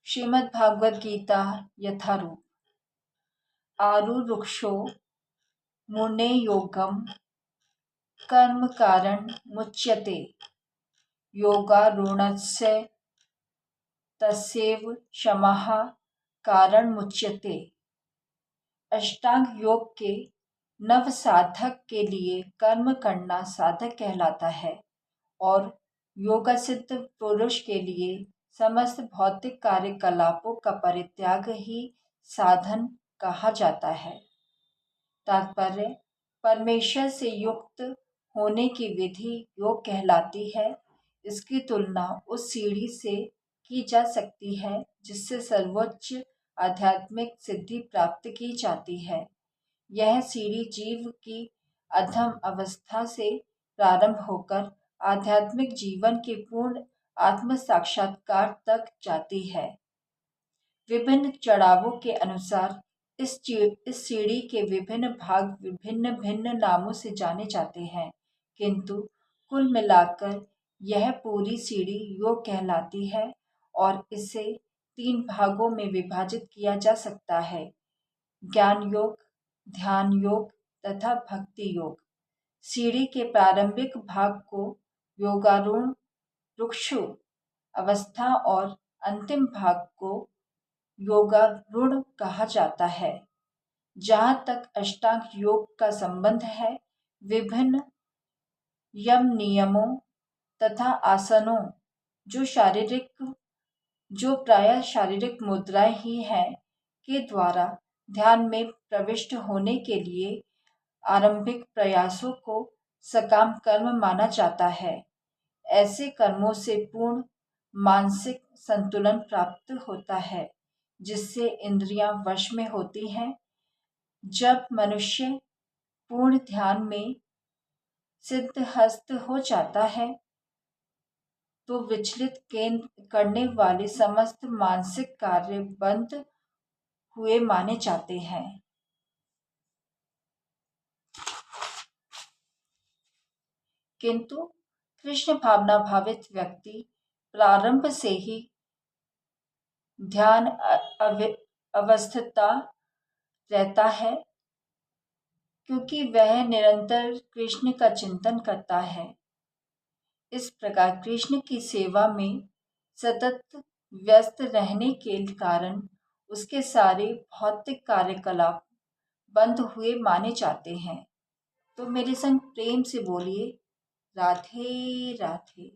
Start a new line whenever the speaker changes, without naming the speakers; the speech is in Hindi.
श्रीमद्भागवत गीता यथारूप। आरुरुक्षो मुने योगम कर्म कारण मुच्यते योगारूढस्य तस्यैव शमः कारण मुच्यते। अष्टांग योग के नव साधक के लिए कर्म करना साधक कहलाता है और योगसिद्ध पुरुष के लिए समस्त भौतिक कार्यकलापों का परित्याग ही साधन कहा जाता है। तात्पर्य, परमेश्वर से युक्त होने की विधि योग कहलाती है। इसकी तुलना उस सीढ़ी से की जा सकती है जिससे सर्वोच्च आध्यात्मिक सिद्धि प्राप्त की जाती है। यह सीढ़ी जीव की अधम अवस्था से प्रारंभ होकर आध्यात्मिक जीवन के पूर्ण आत्म साक्षात्कार तक जाती है। विभिन्न चढ़ावों के अनुसार इस सीढ़ी के विभिन्न भाग विभिन्न भिन्न नामों से जाने जाते हैं, किंतु कुल मिलाकर यह पूरी सीढ़ी योग कहलाती है और इसे 3 भागों में विभाजित किया जा सकता है: ज्ञान योग, ध्यान योग तथा भक्ति योग। सीढ़ी के प्रारंभिक भाग को योगारूढ़ रुक्षु अवस्था और अंतिम भाग को योगारूढ़ कहा जाता है। जहाँ तक अष्टांग योग का संबंध है, विभिन्न यम नियमों तथा आसनों जो प्रायः शारीरिक मुद्राएं ही हैं के द्वारा ध्यान में प्रविष्ट होने के लिए आरंभिक प्रयासों को सकाम कर्म माना जाता है। ऐसे कर्मों से पूर्ण मानसिक संतुलन प्राप्त होता है, जिससे इंद्रियां वश में होती हैं। जब मनुष्य पूर्ण ध्यान में सिद्धहस्त हो जाता है तो विचलित करने वाले समस्त मानसिक कार्य बंद हुए माने जाते हैं। किंतु कृष्ण भावना भावित व्यक्ति प्रारंभ से ही ध्यान अवस्थिता रहता है, क्योंकि वह निरंतर कृष्ण का चिंतन करता है। इस प्रकार कृष्ण की सेवा में सतत व्यस्त रहने के कारण उसके सारे भौतिक कार्यकलाप बंद हुए माने जाते हैं। तो मेरे संग प्रेम से बोलिए, राधे राधे।